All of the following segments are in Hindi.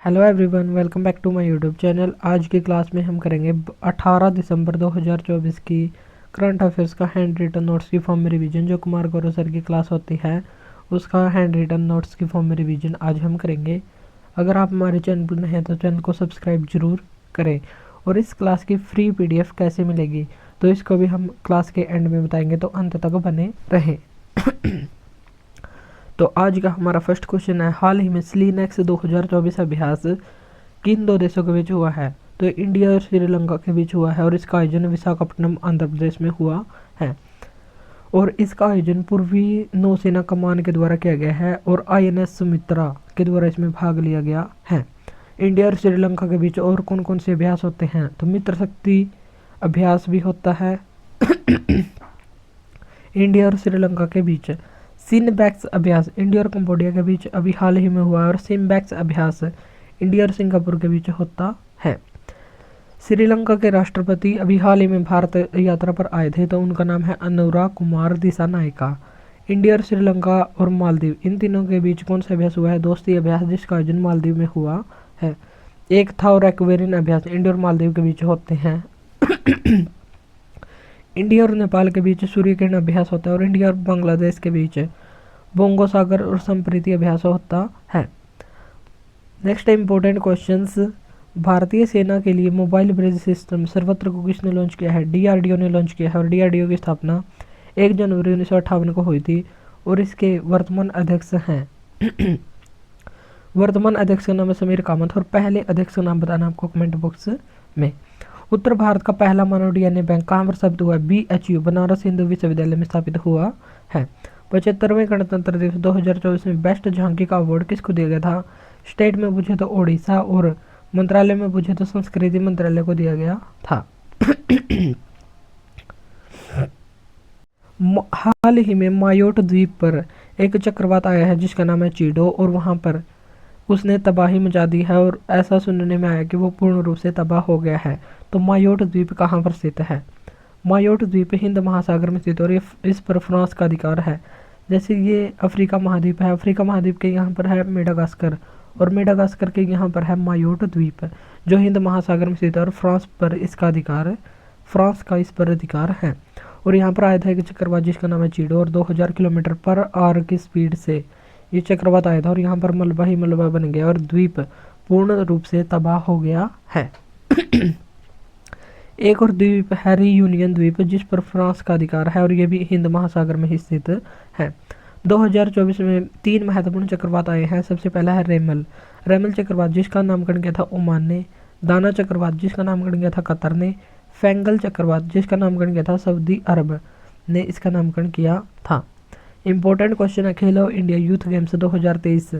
Hello everyone, welcome back to my YouTube channel. आज की क्लास में हम करेंगे 18 दिसंबर 2024 की करंट अफेयर्स का हैंड रिटन नोट्स की फॉर्म में रिवीजन। जो कुमार गौरव सर की क्लास होती है उसका हैंड रिटन नोट्स की फॉर्म में रिवीजन आज हम करेंगे। अगर आप हमारे चैनल पर नए हैं तो चैनल को सब्सक्राइब जरूर करें। और इस क्लास की फ्री पीडीएफ कैसे मिलेगी तो इसको भी हम क्लास के एंड में बताएंगे, तो अंत तक बने रहें। तो आज का हमारा फर्स्ट क्वेश्चन है, हाल ही में स्लीनेक्स 2024 अभ्यास किन दो देशों के बीच हुआ है? तो इंडिया और श्रीलंका के बीच हुआ है और इसका आयोजन विशाखापट्टनम आंध्र प्रदेश में हुआ है। और इसका आयोजन पूर्वी नौसेना कमान के द्वारा किया गया है और आईएनएस सुमित्रा के द्वारा इसमें भाग लिया गया है। इंडिया और श्रीलंका के बीच और कौन कौन से अभ्यास होते हैं? तो मित्र शक्ति अभ्यास भी होता है इंडिया और श्रीलंका के बीच। सिनबैक्स अभ्यास इंडिया और कंबोडिया के बीच अभी हाल ही में हुआ है और सिम्बैक्स अभ्यास इंडिया और सिंगापुर के बीच होता है। श्रीलंका के राष्ट्रपति अभी हाल ही में भारत यात्रा पर आए थे, तो उनका नाम है अनुरा कुमार दिसानायका। इंडिया और श्रीलंका और मालदीव, इन तीनों के बीच कौन सा अभ्यास हुआ है? दोस्ती अभ्यास, जिसका आयोजन मालदीव में हुआ है। एक था और एक्वेरियन अभ्यास इंडिया और मालदीव के बीच होते हैं। इंडिया और नेपाल के बीच सूर्य किरण अभ्यास होता है और इंडिया और बांग्लादेश के बीच बोंगो सागर और संप्रीति अभ्यास होता है। नेक्स्ट इंपॉर्टेंट क्वेश्चंस, भारतीय सेना के लिए मोबाइल ब्रिज सिस्टम सर्वत्र को किसने लॉन्च किया है? डीआरडीओ ने लॉन्च किया है और डीआरडीओ की स्थापना 1 जनवरी 1958 को हुई थी और इसके वर्तमान अध्यक्ष हैं वर्तमान अध्यक्ष का नाम है समीर कामत और पहले अध्यक्ष का नाम बताना आपको कमेंट बॉक्स में। उत्तर भारत का पहला मानव डीएनए बैंक कहाँ पर स्थापित हुआ है? BHU बनारस हिंदू विश्वविद्यालय में स्थापित हुआ है। 75वें गणतंत्र दिवस 2024 में बेस्ट झांकी का अवार्ड किसको दिया गया था? स्टेट में पूछे तो ओडिशा और मंत्रालय में पूछे तो संस्कृति मंत्रालय को दिया गया था। हाल ही में मायोट द्वीप पर एक चक्रवात आया है जिसका नाम है चीडो और वहां पर उसने तबाही मचा दी है और ऐसा सुनने में आया कि वो पूर्ण रूप से तबाह हो गया है। तो मायोट द्वीप कहाँ पर स्थित है? मायोट द्वीप हिंद महासागर में स्थित और इस पर फ्रांस का अधिकार है। जैसे ये अफ्रीका महाद्वीप है, अफ्रीका महाद्वीप के यहाँ पर है मेडागास्कर और मेडागास्कर के यहाँ पर है मायोट द्वीप जो हिंद महासागर में स्थित है और फ्रांस पर इसका अधिकार है, फ्रांस का इस पर अधिकार है। और यहाँ पर आया था एक चक्रवात जिसका नाम है चीडो और 2000 किलोमीटर पर आवर की स्पीड से ये चक्रवात आया था और यहाँ पर मलबा ही मलबा बन गया और द्वीप पूर्ण रूप से तबाह हो गया है। एक और द्वीप है रीयूनियन द्वीप जिस पर फ्रांस का अधिकार है और ये भी हिंद महासागर में ही स्थित है। 2024 में 3 महत्वपूर्ण चक्रवात आए हैं। सबसे पहला है रेमल चक्रवात जिसका नामकरण किया था ओमान ने, दाना चक्रवात जिसका नामकरण किया था कतर ने, फेंगल चक्रवात जिसका नामकरण किया था सऊदी अरब ने इसका नामकरण किया था। इंपॉर्टेंट क्वेश्चन है, खेलो इंडिया यूथ गेम्स 2023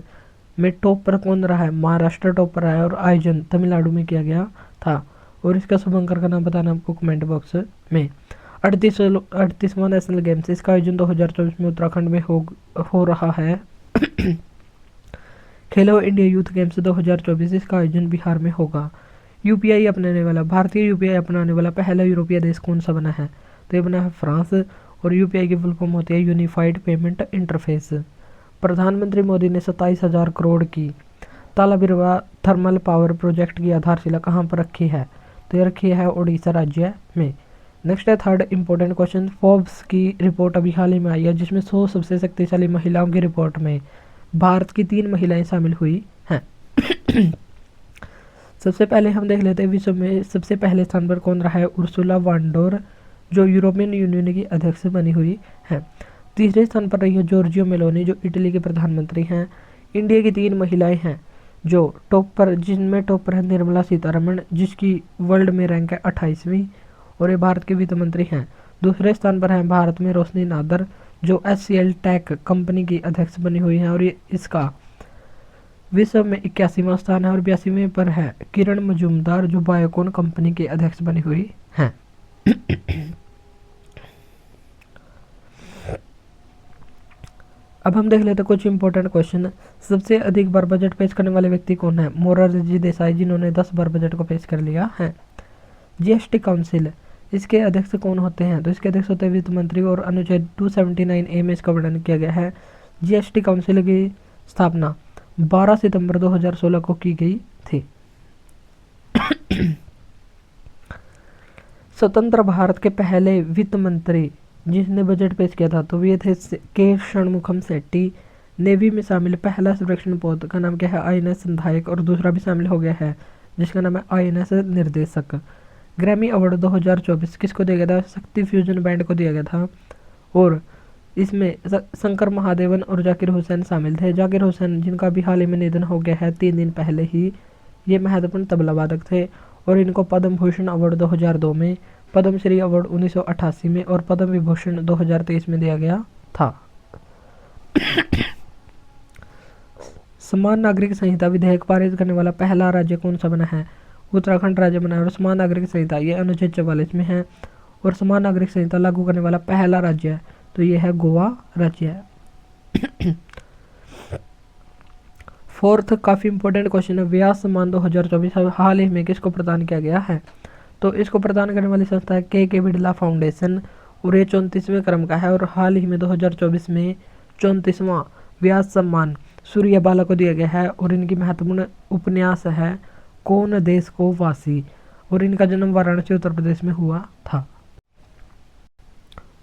में टॉप पर कौन रहा है? महाराष्ट्र टॉप पर रहा है और आयोजन तमिलनाडु में किया गया था और इसका शुभंकर का नाम बताना आपको कमेंट बॉक्स में। 38वां नेशनल गेम्स, इसका आयोजन 2024 में उत्तराखंड में हो रहा है। खेलो इंडिया यूथ गेम्स 2024 इसका आयोजन बिहार में होगा। यूपीआई अपनाने वाला, भारतीय यूपीआई अपनाने वाला पहला यूरोपीय देश कौन सा बना है? तो ये बना है फ्रांस और यूपीआई की फुल फॉर्म होती है यूनिफाइड पेमेंट इंटरफेस। प्रधानमंत्री मोदी ने 27,000 करोड़ की तालाबिरवा थर्मल पावर प्रोजेक्ट की आधारशिला कहाँ पर रखी है? तो ये रखी है उड़ीसा राज्य में। नेक्स्ट है थर्ड इंपॉर्टेंट क्वेश्चन, फोर्ब्स की रिपोर्ट अभी हाल ही में आई है जिसमें 100 सबसे शक्तिशाली महिलाओं की रिपोर्ट में भारत की 3 महिलाएं शामिल हुई हैं। सबसे पहले हम देख लेते हैं विश्व में सबसे पहले स्थान पर कौन रहा है? उर्सुला वांडोर जो यूरोपियन यूनियन की अध्यक्ष बनी हुई है। तीसरे स्थान पर रही है जॉर्जियो मेलोनी जो इटली के प्रधानमंत्री हैं। इंडिया की 3 महिलाएं हैं जो टॉप पर, जिनमें टॉप पर है निर्मला सीतारमण जिसकी वर्ल्ड में रैंक है 28वीं और ये भारत के वित्त मंत्री हैं। दूसरे स्थान पर है भारत में रोशनी नादर जो HCL टेक कंपनी की अध्यक्ष बनी हुई है और ये इसका विश्व में 81वां स्थान है और 82वें पर है किरण मजूमदार जो बायोकॉन कंपनी के अध्यक्ष बनी हुई हैं। अब हम देख लेते हैं कुछ इंपॉर्टेंट क्वेश्चन। सबसे अधिक बार बजट पेश करने वाले व्यक्ति कौन है? मोरारजी देसाई जिन्होंने 10 बार बजट को पेश कर लिया है। जीएसटी काउंसिल, इसके अध्यक्ष कौन होते हैं? तो इसके अध्यक्ष होते हैं वित्त मंत्री और अनुच्छेद 279A में इसका वर्णन किया गया है। जीएसटी काउंसिल की स्थापना 12 सितंबर 2016 को की गई थी। स्वतंत्र भारत के पहले वित्त मंत्री जिसने बजट पेश किया था तो ये थे के षणमुखम शेट्टी। नेवी में शामिल पहला संरक्षण पोत का नाम क्या है? आईएनएस संधायक। और दूसरा भी शामिल हो गया है जिसका नाम है आईएनएस निर्देशक। ग्रैमी अवार्ड 2024 किसको दिया गया था? शक्ति फ्यूजन बैंड को दिया गया था। और इसमें शंकर महादेवन और जाकिर हुसैन शामिल थे। जाकिर हुसैन जिनका भी हाल ही में निधन हो गया है 3 दिन पहले ही, ये महत्वपूर्ण तबला वादक थे और इनको पद्म भूषण अवार्ड 2002 में, पद्म श्री अवार्ड 1988 में और पद्म विभूषण 2023 में दिया गया था। समान नागरिक संहिता विधेयक पारित करने वाला पहला राज्य कौन सा बना है? उत्तराखंड राज्य बना है। और समान नागरिक संहिता ये अनुच्छेद 44 में है। और समान नागरिक संहिता लागू करने वाला पहला राज्य है तो ये है गोवा राज्य है। फोर्थ काफी इंपॉर्टेंट क्वेश्चन है, व्यास सम्मान 2024 हाल ही में किसको प्रदान किया गया है? तो इसको प्रदान करने वाली संस्था है के बिड़ला फाउंडेशन और ये 34वें क्रम का है। और हाल ही में 2024 में 34वां व्यास सम्मान सूर्यबाला को दिया गया है। और इनकी महत्वपूर्ण उपन्यास है कौन देश को वासी और इनका जन्म वाराणसी उत्तर प्रदेश में हुआ था।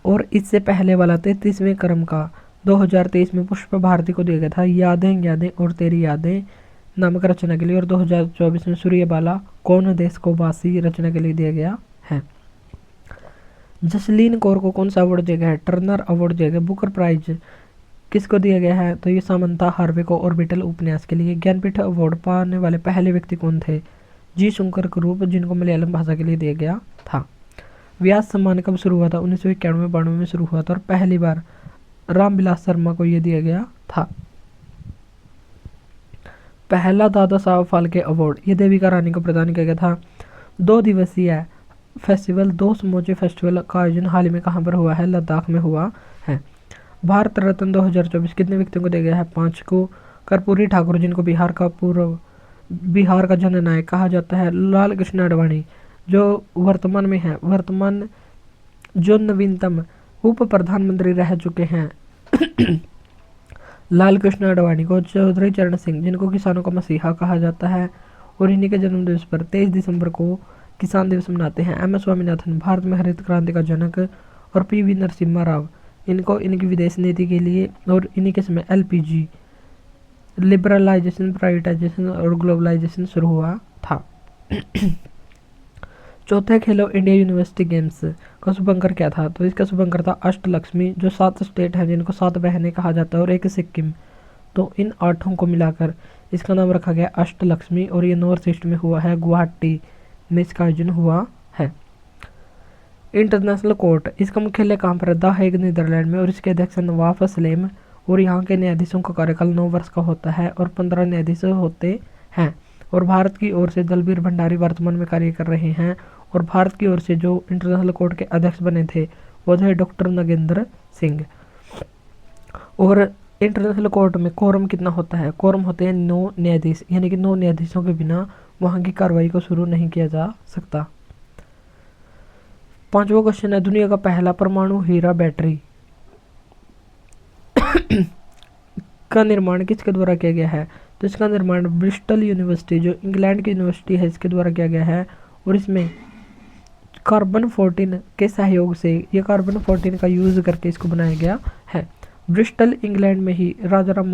और इससे पहले वाला 33वें क्रम का 2023 में पुष्प भारती को दिया गया था यादें यादें और तेरी यादें नामक रचना के लिए। और 2024 में सूर्यबाला कौन देश को वासी रचना के लिए दिया गया है। जसलीन कौर को कौन सा अवार्ड दिया गया है? टर्नर अवार्ड दिया गया। बुकर प्राइज किसको दिया गया है? तो ये सामंता हार्वे को ऑर्बिटल उपन्यास के लिए। ज्ञानपीठ अवार्ड पाने वाले पहले व्यक्ति कौन थे? जी शंकर करूप जिनको मलयालम भाषा के लिए दिया गया था। व्यास सम्मान कब शुरू हुआ था? 1991-92 में शुरू हुआ था और पहली बार रामविलास शर्मा को यह दिया गया था। पहला दादा साहब फाल्के अवार्ड ये देविका रानी को प्रदान किया गया था। 2 दिवसीय फेस्टिवल 2 समोचे फेस्टिवल का आयोजन हाल ही में कहाँ पर हुआ है? लद्दाख में हुआ है। भारत रत्न 2024 कितने व्यक्तियों को दिया गया है? 5 को। कर्पूरी ठाकुर जिनको बिहार का जननायक कहा जाता है। लाल कृष्ण आडवाणी जो वर्तमान में है, जो नवीनतम उप प्रधानमंत्री रह चुके हैं लाल कृष्ण आडवाणी को। चौधरी चरण सिंह जिनको किसानों का मसीहा कहा जाता है और इन्हीं के जन्म दिवस पर 23 दिसंबर को किसान दिवस मनाते हैं। एम एस स्वामीनाथन भारत में हरित क्रांति का जनक। और पीवी नरसिम्हा राव इनको इनकी विदेश नीति के लिए और इन्हीं के समय एलपीजी लिबरलाइजेशन, प्राइवेटाइजेशन और ग्लोबलाइजेशन शुरू हुआ था। चौथे खेलो इंडिया यूनिवर्सिटी गेम्स का शुभंकर क्या था? तो इसका शुभंकर था अष्टलक्ष्मी जो 7 स्टेट हैं जिनको 7 बहनें कहा जाता है और एक सिक्किम। तो इन 8 को मिलाकर इसका नाम रखा गया अष्टलक्ष्मी। और ये नॉर्थ ईस्ट में हुआ है, गुवाहाटी में इसका आयोजन हुआ है। इंटरनेशनल कोर्ट इसका मुख्यालय कहाँ पर है? द हेग नीदरलैंड में। और इसके अध्यक्ष नवाफ सलेम। और यहाँ के न्यायाधीशों का कार्यकाल 9 वर्ष का होता है और 15 न्यायाधीश होते हैं। और भारत की ओर से दलबीर भंडारी वर्तमान में कार्य कर रहे हैं। और भारत की ओर से जो इंटरनेशनल कोर्ट के अध्यक्ष बने थे वो थे डॉक्टर नगेंद्र सिंह। और इंटरनेशनल कोर्ट में कोरम कितना होता है? कोरम होते हैं 9 न्यायाधीश, यानी कि 9 न्यायाधीशों के बिना वहाँ की कार्रवाई को शुरू नहीं किया जा सकता। 5वां क्वेश्चन है, दुनिया का पहला परमाणु हीरा बैटरी का निर्माण किसके द्वारा किया गया है? तो इसका निर्माण ब्रिस्टल यूनिवर्सिटी जो इंग्लैंड की यूनिवर्सिटी है इसके द्वारा किया गया है। और इसमें कार्बन 14 के सहयोग से ये कार्बन 14 का यूज करके इसको बनाया गया है। ब्रिस्टल इंग्लैंड में ही राजा राम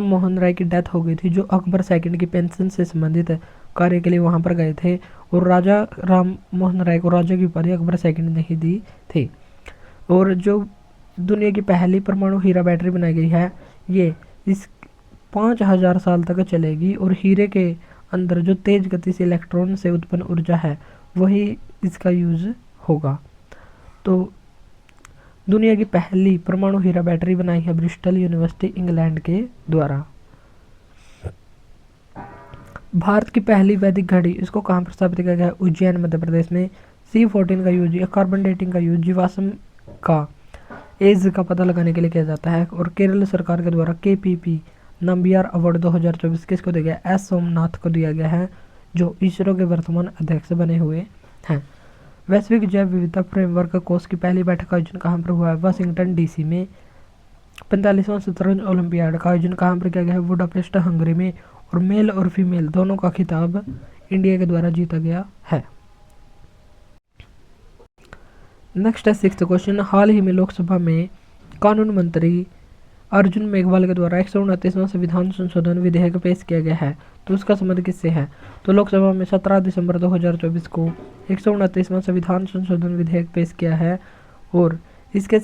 मोहन राय की डेथ हो गई थी जो अकबर सेकंड की पेंशन से संबंधित कार्य के लिए वहां पर गए थे। और राजा राम मोहन राय को राजा की उपाधि अकबर सेकंड ने ही दी थी। और जो दुनिया की पहली परमाणु हीरा बैटरी बनाई गई है ये इस 5000 साल तक चलेगी। और हीरे के अंदर जो तेज गति से इलेक्ट्रॉन से उत्पन्न ऊर्जा है वही इसका यूज होगा। तो दुनिया की पहली परमाणु हीरा बैटरी बनाई है ब्रिस्टल यूनिवर्सिटी इंग्लैंड के द्वारा। भारत की पहली वैदिक घड़ी इसको कहाँ पर स्थापित किया गया? उज्जैन मध्य प्रदेश में। C14 का यूज या कार्बन डेटिंग का यूज जीवाश्म का एज का पता लगाने के लिए किया जाता है। और केरल सरकार के द्वारा KPP नंबियार अवार्ड 2024 किसको दिया गया? S सोमनाथ को दिया गया है जो इसरो के वर्तमान अध्यक्ष बने हुए हैं। वैश्विक जैव विविधता फ्रेमवर्क कोष की पहली बैठक का आयोजन कहाँ पर हुआ है? वाशिंगटन DC में। 45वां शतरंज ओलंपियाड का आयोजन कहाँ पर किया गया है? बुडापेस्ट हंगरी में। और मेल और फीमेल दोनों का खिताब इंडिया के द्वारा जीता गया है। नेक्स्ट है 6th क्वेश्चन। हाल ही में लोकसभा में कानून मंत्री अर्जुन मेघवाल के द्वारा 129वां संविधान संशोधन विधेयक पेश किया गया है, तो उसका संबंध किससे है? तो लोकसभा में 17 दिसंबर 2024 को 129वां संविधान संशोधन विधेयक पेश किया है और इसका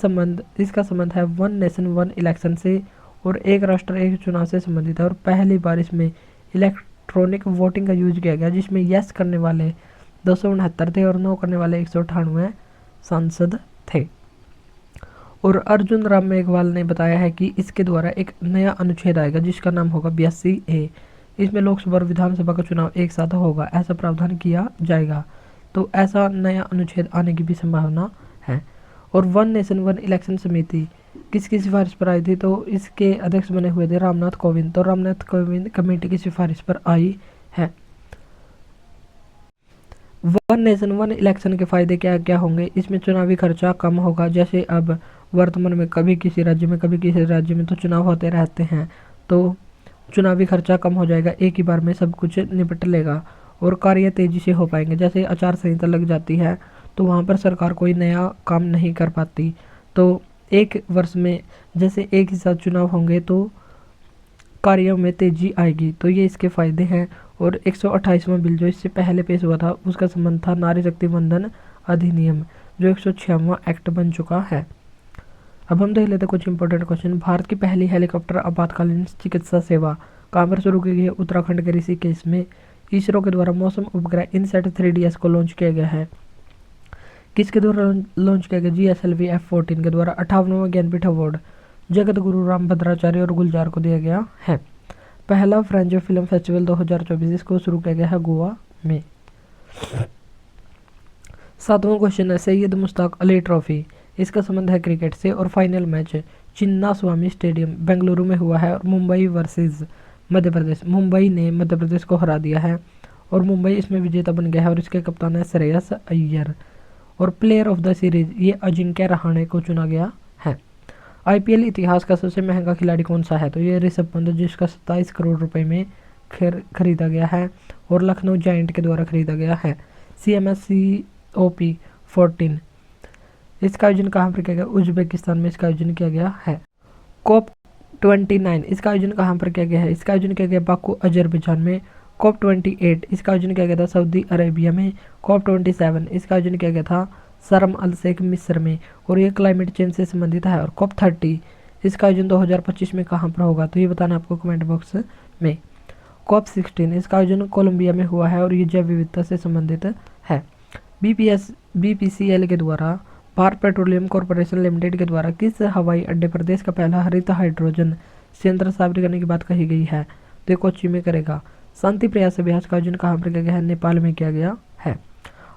संबंध है वन नेशन वन इलेक्शन से और एक राष्ट्र एक चुनाव से संबंधित है। और पहली बार इसमें इलेक्ट्रॉनिक वोटिंग का यूज किया गया, जिसमें यस करने वाले 269 थे और नो करने वाले 198 सांसद थे। और अर्जुन राम मेघवाल ने बताया है कि इसके द्वारा एक नया अनुच्छेद आएगा जिसका नाम होगा 82A। इसमें लोकसभा और विधानसभा का चुनाव एक साथ होगा, ऐसा प्रावधान किया जाएगा। तो ऐसा नया अनुच्छेद आने की भी संभावना है। और वन नेशन वन इलेक्शन समिति किसकी सिफारिश पर आई थी? तो इसके अध्यक्ष बने हुए थे रामनाथ कोविंद। तो रामनाथ कोविंद कमेटी की सिफारिश पर आई है। वन नेशन वन इलेक्शन के फायदे क्या क्या होंगे? इसमें चुनावी खर्चा कम होगा, जैसे अब वर्तमान में कभी किसी राज्य में कभी किसी राज्य में तो चुनाव होते रहते हैं, तो चुनावी खर्चा कम हो जाएगा, एक ही बार में सब कुछ निपट लेगा और कार्य तेजी से हो पाएंगे। जैसे आचार संहिता लग जाती है तो वहाँ पर सरकार कोई नया काम नहीं कर पाती, तो एक वर्ष में जैसे एक ही साथ चुनाव होंगे तो कार्यों में तेजी आएगी। तो ये इसके फायदे हैं। और 128वां बिल जो इससे पहले पेश हुआ था उसका संबंध था नारी शक्ति वंदन अधिनियम, जो 106वां एक्ट बन चुका है। अब हम देख लेते हैं कुछ इंपॉर्टेंट क्वेश्चन। भारत की पहली हेलीकॉप्टर आपातकालीन चिकित्सा सेवा कहाँ पर शुरू की गई है? उत्तराखंड के ऋषिकेश में। इसरो के द्वारा मौसम उपग्रह इनसैट 3DS को लॉन्च किया गया है। किसके द्वारा लॉन्च किया गया? GSLV F-14 के द्वारा। 58वां ज्ञानपीठ अवार्ड जगत गुरु रामभद्राचार्य और गुलजार को दिया गया है। पहला फ्रेंच फिल्म फेस्टिवल 2024 को शुरू किया गया है गोवा में। 7वां क्वेश्चन है सैयद मुश्ताक अली ट्रॉफी, इसका संबंध है क्रिकेट से। और फाइनल मैच चिन्ना स्वामी स्टेडियम बेंगलुरु में हुआ है और मुंबई वर्सेस मध्य प्रदेश। मुंबई ने मध्य प्रदेश को हरा दिया है और मुंबई इसमें विजेता बन गया है और इसके कप्तान है श्रेयस अय्यर। और प्लेयर ऑफ द सीरीज ये अजिंक्य रहाणे को चुना गया है। IPL इतिहास का सबसे महंगा खिलाड़ी कौन सा है? तो ये ऋषभ पंत, जिसका 27 करोड़ रुपए में खरीदा गया है और लखनऊ जायंट के द्वारा खरीदा गया है। CMSCOP 14 इसका आयोजन कहाँ पर किया गया? उज्बेकिस्तान में इसका आयोजन किया गया है। COP 29 इसका आयोजन कहाँ पर किया गया है? इसका आयोजन किया गया बाकू अजरबैजान में। COP 28 इसका आयोजन किया गया था सऊदी अरेबिया में। COP 27 इसका आयोजन किया गया था शर्म अल शेख मिस्र में और ये क्लाइमेट चेंज से संबंधित है। और COP 30 इसका आयोजन 2025 में कहाँ पर होगा? तो ये बताना आपको कमेंट बॉक्स में। COP 16 इसका आयोजन कोलंबिया में हुआ है और ये जैव विविधता से संबंधित है। BPCL के द्वारा भारत पेट्रोलियम कॉरपोरेशन लिमिटेड के द्वारा किस हवाई अड्डे पर देश का पहला हरित हाइड्रोजन संयंत्र स्थापित करने की बात कही गई है? तो कोच्चि में करेगा। शांति प्रयास अभ्यास का आयोजन कहाँ पर किया गया है? नेपाल में किया गया है।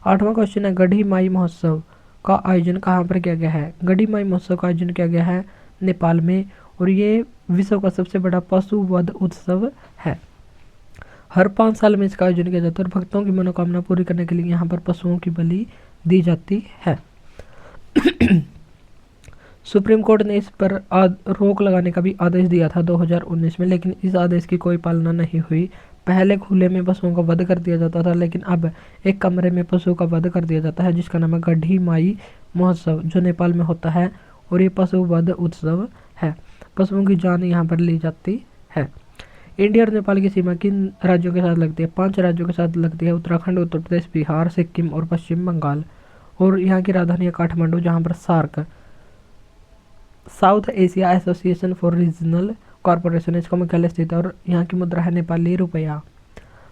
8वां क्वेश्चन है गढ़ी माई महोत्सव का आयोजन कहाँ पर किया गया है? गढ़ी माई महोत्सव का आयोजन किया गया है नेपाल में और ये विश्व का सबसे बड़ा पशु वध उत्सव है। हर 5 साल में इसका आयोजन किया जाता है और भक्तों की मनोकामना पूरी करने के लिए यहाँ पर पशुओं की बलि दी जाती है। सुप्रीम कोर्ट ने इस पर रोक लगाने का भी आदेश दिया था 2019 में, लेकिन इस आदेश की कोई पालना नहीं हुई। पहले खुले में पशुओं का वध कर दिया जाता था, लेकिन अब एक कमरे में पशु का वध कर दिया जाता है, जिसका नाम है गढ़ी माई महोत्सव, जो नेपाल में होता है और ये पशु वध उत्सव है। पशुओं की जान यहाँ पर ली जाती है। इंडिया और नेपाल की सीमा किन राज्यों के साथ लगती है? 5 राज्यों के साथ लगती है, उत्तराखंड, उत्तर प्रदेश, बिहार, सिक्किम और पश्चिम बंगाल। और यहाँ की राजधानी है काठमांडू, जहाँ पर SAARC South Asia association for regional corporation इसका मुख्यालय स्थित है और यहाँ की मुद्रा है नेपाली रुपया।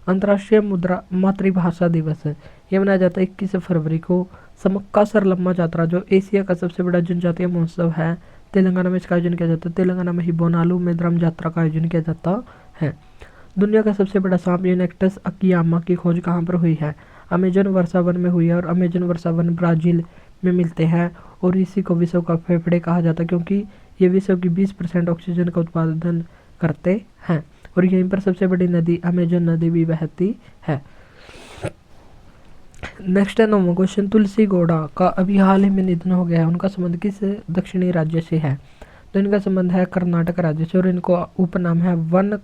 अंतर्राष्ट्रीय मुद्रा मातृभाषा दिवस ये मनाया जाता है 21 फरवरी को। समक्का सरलम्मा यात्रा जो एशिया का सबसे बड़ा जनजातीय महोत्सव है, तेलंगाना में इसका आयोजन किया जाता है। तेलंगाना में ही बोनालू में द्रम यात्रा का आयोजन किया जाता है। दुनिया का सबसे बड़ा सांप यूनेक्टस अकियामा की खोज कहाँ पर हुई है? अमेजन वर्षावन में हुई है और अमेजन वर्षावन ब्राज़ील में मिलते हैं और इसी को विश्व का फेफड़े कहा जाता है, क्योंकि ये विश्व की 20% ऑक्सीजन का उत्पादन करते हैं और यहीं पर सबसे बड़ी नदी अमेजन नदी भी बहती है। नेक्स्ट है 9वां क्वेश्चन। तुलसी गौड़ा का अभी हाल ही में निधन हो गया है, उनका संबंध किस दक्षिणी राज्य से है? तो इनका संबंध है कर्नाटक राज्य से और इनको उपनाम है वन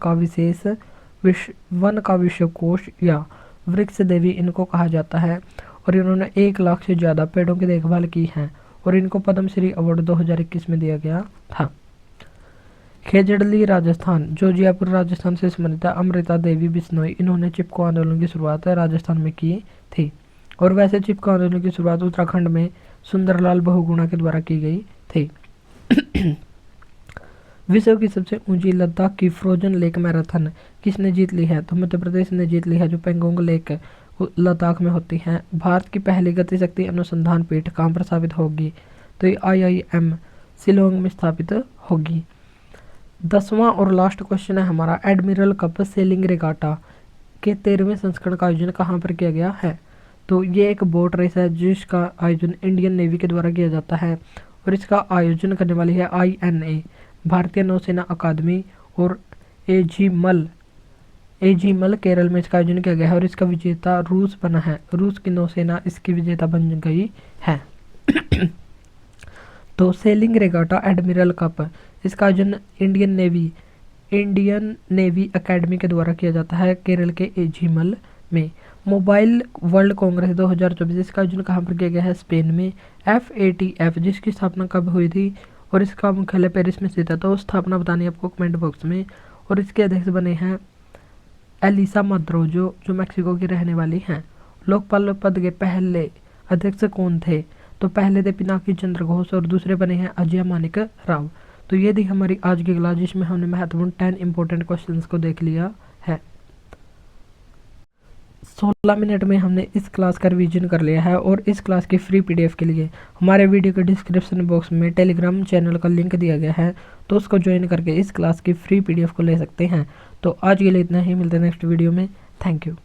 का विश्वकोश या वृक्ष देवी इनको कहा जाता है। और इन्होंने 1 लाख से ज़्यादा पेड़ों की देखभाल की है और इनको पद्मश्री अवार्ड 2021 में दिया गया था। खेजड़ली राजस्थान, जो जयपुर राजस्थान से संबंधित है, अमृता देवी बिश्नोई, इन्होंने चिपको आंदोलन की शुरुआत राजस्थान में की थी। और वैसे चिपको आंदोलन की शुरुआत उत्तराखंड में सुंदरलाल बहुगुणा के द्वारा की गई थी। विश्व की सबसे ऊंची लद्दाख की फ्रोजन लेक मैराथन किसने जीत ली है? तो मध्य प्रदेश ने जीत ली है, जो पेंगोंग लेक लद्दाख में होती है। भारत की पहली गति शक्ति अनुसंधान पीठ कहाँ पर स्थापित होगी? तो ये IIM शिलोंग में स्थापित होगी। 10वां और लास्ट क्वेश्चन है हमारा, एडमिरल कप सेलिंग रेगाटा के 13वें संस्करण का आयोजन कहाँ पर किया गया है? तो ये एक बोट रेस है जिसका आयोजन इंडियन नेवी के द्वारा किया जाता है और इसका आयोजन करने वाली है INA भारतीय नौसेना अकादमी और एजीमल केरल में इसका आयोजन किया गया है और इसका विजेता रूस बना है। रूस की नौसेना इसकी विजेता बन गई है। तो सेलिंग रेगाटा एडमिरल कप, इसका आयोजन इंडियन नेवी अकेडमी के द्वारा किया जाता है केरल के एजीमल में। मोबाइल वर्ल्ड कांग्रेस 2024 इसका आयोजन कहाँ पर किया गया है? स्पेन में। FATF जिसकी स्थापना कब हुई थी और इसका मुख्यालय पेरिस में स्थित है? तो स्थापना बतानी है आपको कमेंट बॉक्स में। और इसके अध्यक्ष बने हैं एलिसा मद्रो, जो मैक्सिको की रहने वाली हैं। लोकपाल पद के पहले अध्यक्ष कौन थे? तो पहले थे पिनाकी चंद्र घोष और दूसरे बने हैं अजय मानिक राव। तो ये थी हमारी आज की क्लास जिसमें हमने महत्वपूर्ण 10 इंपॉर्टेंट क्वेश्चंस को देख लिया है। 16 मिनट में हमने इस क्लास का रिवीजन कर लिया है और इस क्लास की फ्री PDF के लिए हमारे वीडियो के डिस्क्रिप्शन बॉक्स में टेलीग्राम चैनल का लिंक दिया गया है, तो उसको ज्वाइन करके इस क्लास की फ्री PDF को ले सकते हैं। तो आज के लिए इतना ही, मिलते हैं नेक्स्ट वीडियो में। Thank you.